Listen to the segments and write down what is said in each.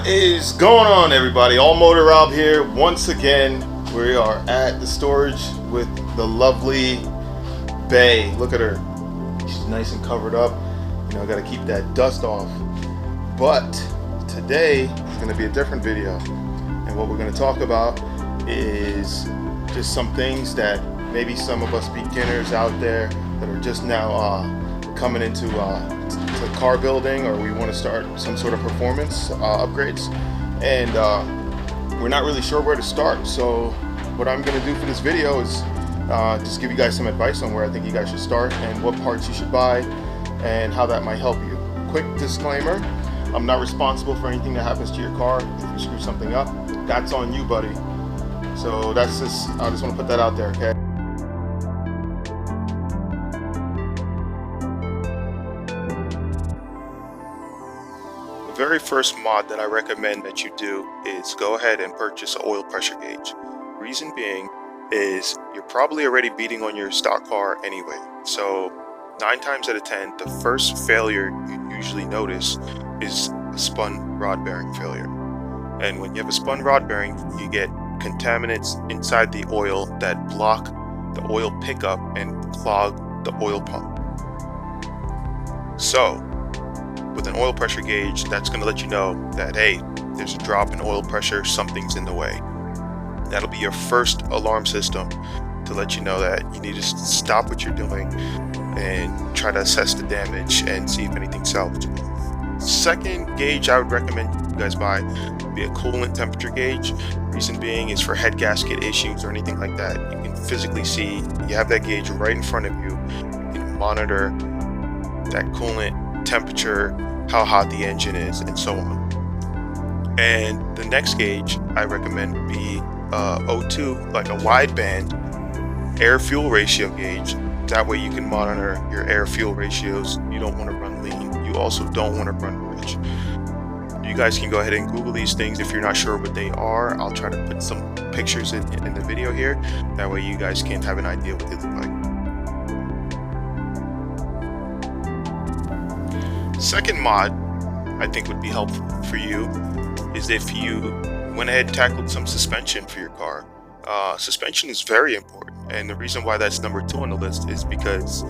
What is going on, everybody? All Motor Rob here. Once again, we are at the storage with the lovely Bay. Look at her. She's nice and covered up. You know, I gotta keep that dust off. But today is gonna be a different video. And what we're gonna talk about is just some things that maybe some of us beginners out there that are just now coming into to car building, or we want to start some sort of performance upgrades, and we're not really sure where to start. So what I'm going to do for this video is just give you guys some advice on where I think you guys should start and what parts you should buy and how that might help you. Quick disclaimer, I'm not responsible for anything that happens to your car. If you screw something up, that's on you, buddy. So that's just, I just want to put that out there, okay? The very first mod that I recommend that you do is go ahead and purchase an oil pressure gauge. Reason being is you're probably already beating on your stock car anyway. So 9 times out of 10, the first failure you usually notice is a spun rod bearing failure. And when you have a spun rod bearing, you get contaminants inside the oil that block the oil pickup and clog the oil pump. So with an oil pressure gauge, that's going to let you know that, hey, there's a drop in oil pressure, something's in the way. That'll be your first alarm system to let you know that you need to stop what you're doing and try to assess the damage and see if anything's salvageable. Second gauge I would recommend you guys buy would be a coolant temperature gauge. Reason being is for head gasket issues or anything like that. You can physically see, you have that gauge right in front of you. You can monitor that coolant temperature, how hot the engine is, and so on. And the next gauge I recommend would be O2, like a wideband air fuel ratio gauge. That way you can monitor your air fuel ratios. You don't want to run lean. You also don't want to run rich. You guys can go ahead and Google these things if you're not sure what they are. I'll try to put some pictures in the video here. That way you guys can have an idea what they look like. Second mod I think would be helpful for you is if you went ahead and tackled some suspension for your car. Suspension is very important, and the reason why that's number 2 on the list is because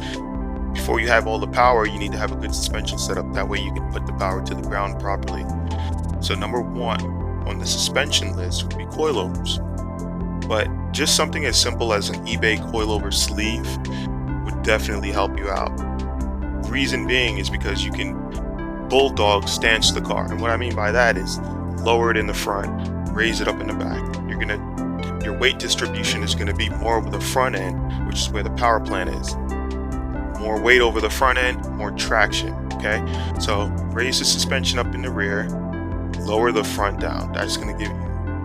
before you have all the power, you need to have a good suspension setup. That way you can put the power to the ground properly. So number 1 on the suspension list would be coilovers, but just something as simple as an eBay coilover sleeve would definitely help you out. Reason being is because you can bulldog stance the car, and what I mean by that is lower it in the front, raise it up in the back. Your weight distribution is going to be more over the front end, which is where the power plant is. More weight over the front end, more traction. Okay, so raise the suspension up in the rear, lower the front down. That's going to give you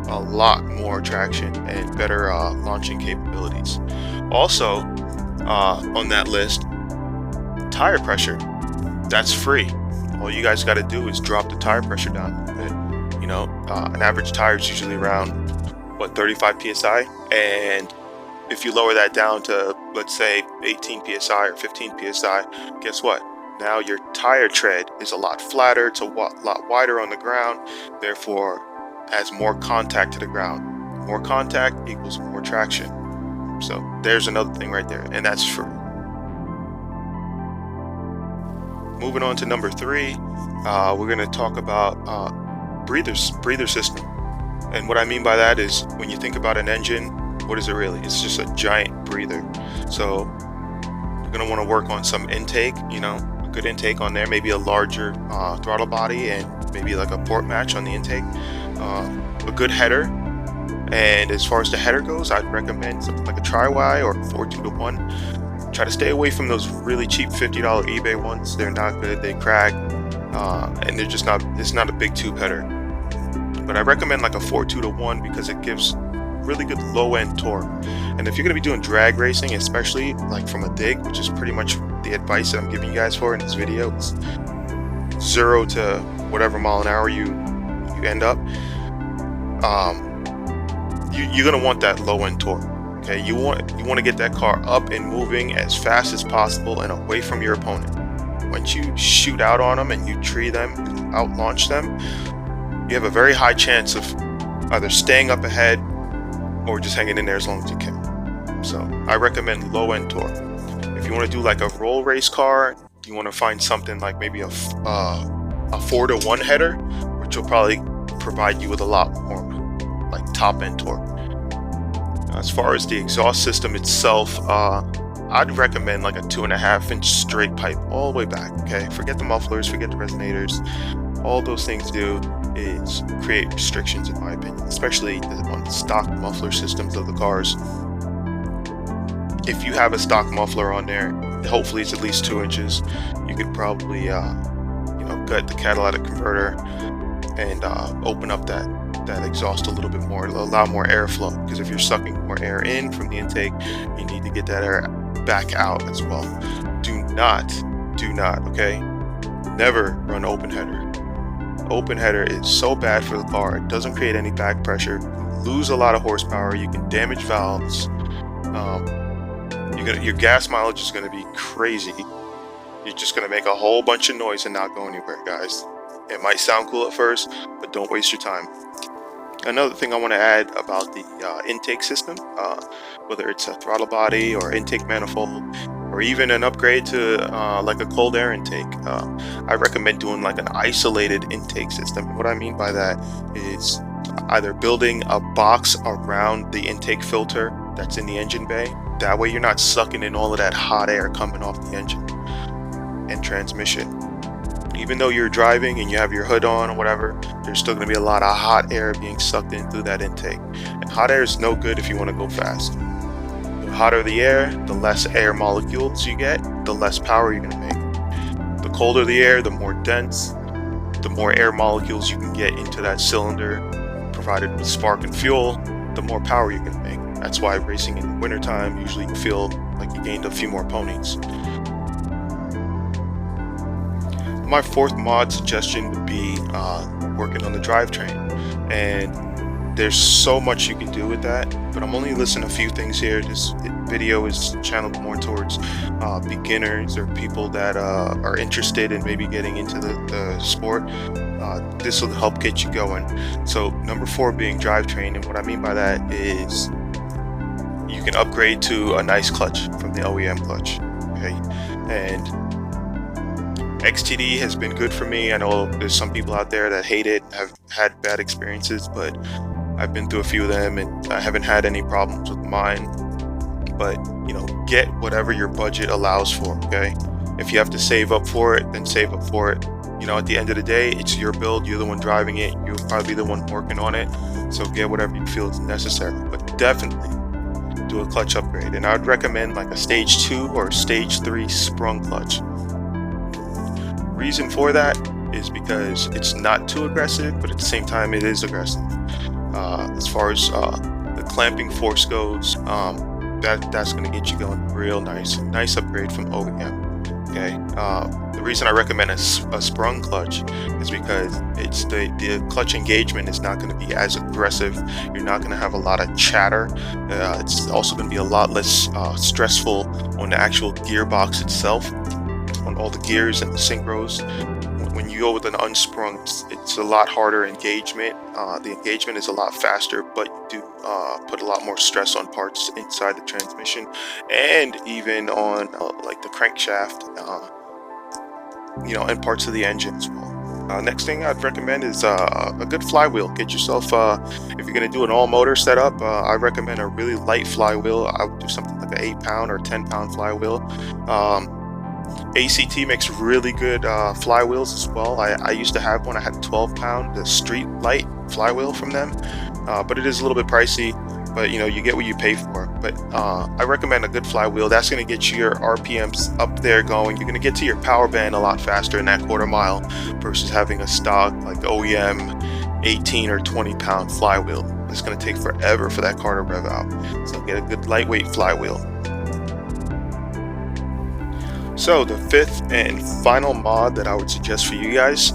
a lot more traction and better launching capabilities. Also on that list, tire pressure, that's free. All you guys got to do is drop the tire pressure down a little bit. You know, an average tire is usually around 35 psi, and if you lower that down to, let's say, 18 psi or 15 psi, guess what? Now your tire tread is a lot flatter, it's a lot wider on the ground, therefore has more contact to the ground. More contact equals more traction. So there's another thing right there, and that's free. Moving on to number 3, we're going to talk about breather system. And what I mean by that is when you think about an engine, what is it really? It's just a giant breather. So you're going to want to work on some intake, you know, a good intake on there, maybe a larger throttle body and maybe like a port match on the intake, a good header. And as far as the header goes, I'd recommend something like a Tri-Y or 4-2-1. Try to stay away from those really cheap $50 eBay ones. They're not good, they crack, and they're just not, it's not a big tube header. But I recommend like a 4-2-1 because it gives really good low-end torque. And if you're going to be doing drag racing, especially like from a dig, which is pretty much the advice that I'm giving you guys for in this video, it's 0 to whatever mile an hour you end up, you're going to want that low-end torque. Okay, you want to get that car up and moving as fast as possible and away from your opponent. Once you shoot out on them and you tree them, out launch them, you have a very high chance of either staying up ahead or just hanging in there as long as you can. So I recommend low end torque. If you want to do like a roll race car, you want to find something like maybe a 4-to-1 header, which will probably provide you with a lot more like top end torque. As far as the exhaust system itself, I'd recommend like a 2.5-inch straight pipe all the way back. Okay, forget the mufflers, forget the resonators. All those things do is create restrictions, in my opinion, especially on the stock muffler systems of the cars. If you have a stock muffler on there, hopefully it's at least 2 inches. You could probably gut the catalytic converter and open up that exhaust a little bit more, allow more airflow, because if you're sucking more air in from the intake, you need to get that air back out as well. Do not, okay, never run open header. Open header is so bad for the car. It doesn't create any back pressure. You lose a lot of horsepower. You can damage valves. Your gas mileage is going to be crazy. You're just going to make a whole bunch of noise and not go anywhere, guys. It might sound cool at first, but don't waste your time. Another thing I want to add about the intake system, whether it's a throttle body or intake manifold, or even an upgrade to like a cold air intake, I recommend doing like an isolated intake system. What I mean by that is either building a box around the intake filter that's in the engine bay. That way you're not sucking in all of that hot air coming off the engine and transmission. Even though you're driving and you have your hood on or whatever, there's still going to be a lot of hot air being sucked in through that intake. And hot air is no good if you want to go fast. The hotter the air, the less air molecules you get, the less power you're going to make. The colder the air, the more dense, the more air molecules you can get into that cylinder, provided with spark and fuel, the more power you can make. That's why racing in the wintertime, usually you feel like you gained a few more ponies. My fourth mod suggestion would be working on the drivetrain, and there's so much you can do with that, but I'm only listing a few things here. This video is channeled more towards beginners or people that are interested in maybe getting into the sport. This will help get you going. So number 4 being drivetrain, and what I mean by that is you can upgrade to a nice clutch from the OEM clutch. Okay, and XTD has been good for me. I know there's some people out there that hate it, have had bad experiences, but I've been through a few of them and I haven't had any problems with mine. But get whatever your budget allows for. Okay, if you have to save up for it, then save up for it. At the end of the day, it's your build, you're the one driving it, you'll probably be the one working on it, so get whatever you feel is necessary. But definitely do a clutch upgrade, and I would recommend like a stage 2 or stage 3 sprung clutch. Reason for that is because it's not too aggressive, but at the same time it is aggressive. As far as the clamping force goes, that's going to get you going real nice upgrade from OEM. Okay, the reason I recommend a sprung clutch is because it's the clutch engagement is not going to be as aggressive. You're not going to have a lot of chatter. It's also going to be a lot less stressful on the actual gearbox itself, on all the gears and the synchros. When you go with an unsprung, it's a lot harder engagement. The engagement is a lot faster, but you do put a lot more stress on parts inside the transmission and even on like the crankshaft, and parts of the engine as well. Next thing I'd recommend is a good flywheel. Get yourself, if you're going to do an all-motor setup, I recommend a really light flywheel. I would do something like an 8-pound or 10-pound flywheel. ACT makes really good flywheels as well. I used to have one. I had a 12-pound, the street light flywheel from them, but it is a little bit pricey, but you get what you pay for. But I recommend a good flywheel. That's going to get you your RPMs up there going. You're going to get to your power band a lot faster in that quarter mile versus having a stock like OEM 18 or 20-pound flywheel. It's going to take forever for that car to rev out. So get a good lightweight flywheel. So the 5th and final mod that I would suggest for you guys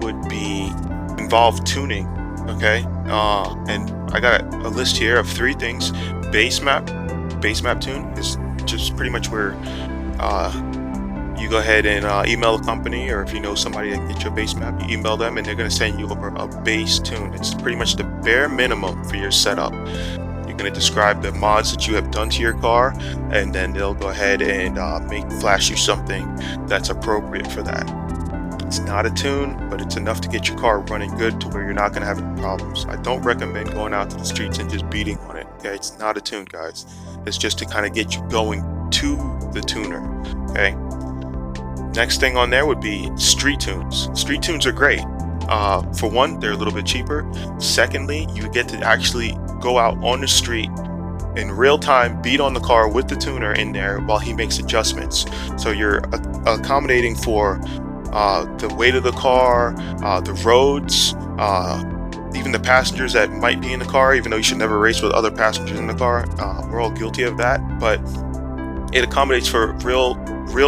would be involve tuning. Okay, and I got a list here of 3 things. Base map tune is just pretty much where you go ahead and email the company, or if you know somebody that can get you a base map, you email them and they're going to send you over a base tune. It's pretty much the bare minimum for your setup. You're going to describe the mods that you have done to your car, and then they'll go ahead and flash you something that's appropriate for that. It's not a tune, but it's enough to get your car running good to where you're not going to have any problems. I don't recommend going out to the streets and just beating on it. Okay, it's not a tune, guys. It's just to kind of get you going to the tuner. Okay. Next thing on there would be street tunes. Street tunes are great. For one, they're a little bit cheaper. Secondly, you get to actually go out on the street in real time, beat on the car with the tuner in there while he makes adjustments. So you're accommodating for the weight of the car, the roads, even the passengers that might be in the car, even though you should never race with other passengers in the car. We're all guilty of that, but it accommodates for real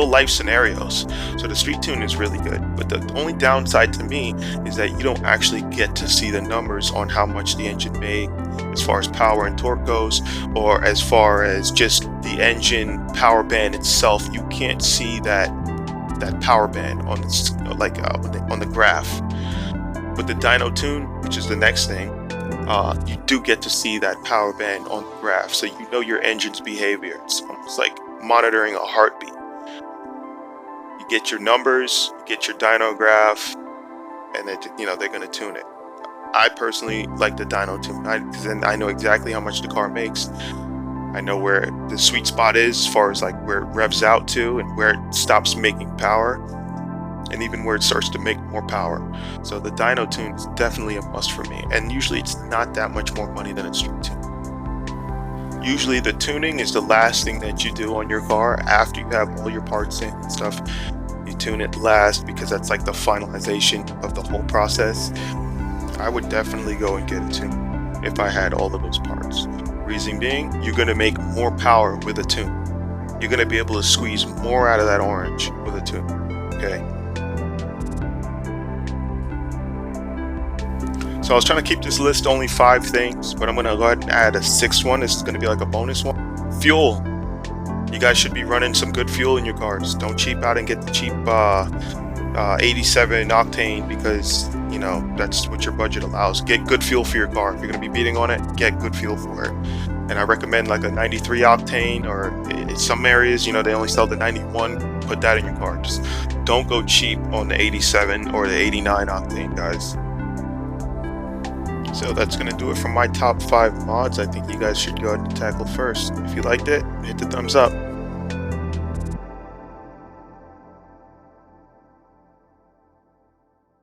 life scenarios. So the street tune is really good, but the only downside to me is that you don't actually get to see the numbers on how much the engine made as far as power and torque goes, or as far as just the engine power band itself. You can't see that power band on the graph. With the dyno tune, which is the next thing, you do get to see that power band on the graph, so you know your engine's behavior. It's almost like monitoring a heartbeat. You get your numbers, you get your dyno graph, and then they're going to tune it. I personally like the dyno tune because then I know exactly how much the car makes. I know where the sweet spot is as far as like where it revs out to and where it stops making power, and even where it starts to make more power. So the dyno tune is definitely a must for me, and usually it's not that much more money than a street tune. Usually the tuning is the last thing that you do on your car after you have all your parts in and stuff. You tune it last because that's like the finalization of the whole process. I would definitely go and get a tune if I had all of those parts. Reason being, you're going to make more power with a tune. You're going to be able to squeeze more out of that orange with a tune. Okay. So I was trying to keep this list only 5 things, but I'm going to go ahead and add a 6th one. This is going to be like a bonus one. Fuel. You guys should be running some good fuel in your cars. Don't cheap out and get the cheap 87 octane because that's what your budget allows. Get good fuel for your car. If you're going to be beating on it, get good fuel for it. And I recommend like a 93 octane, or in some areas they only sell the 91. Put that in your car. Just don't go cheap on the 87 or the 89 octane, guys. So that's going to do it for my top 5 mods I think you guys should go ahead and tackle first. If you liked it, hit the thumbs up.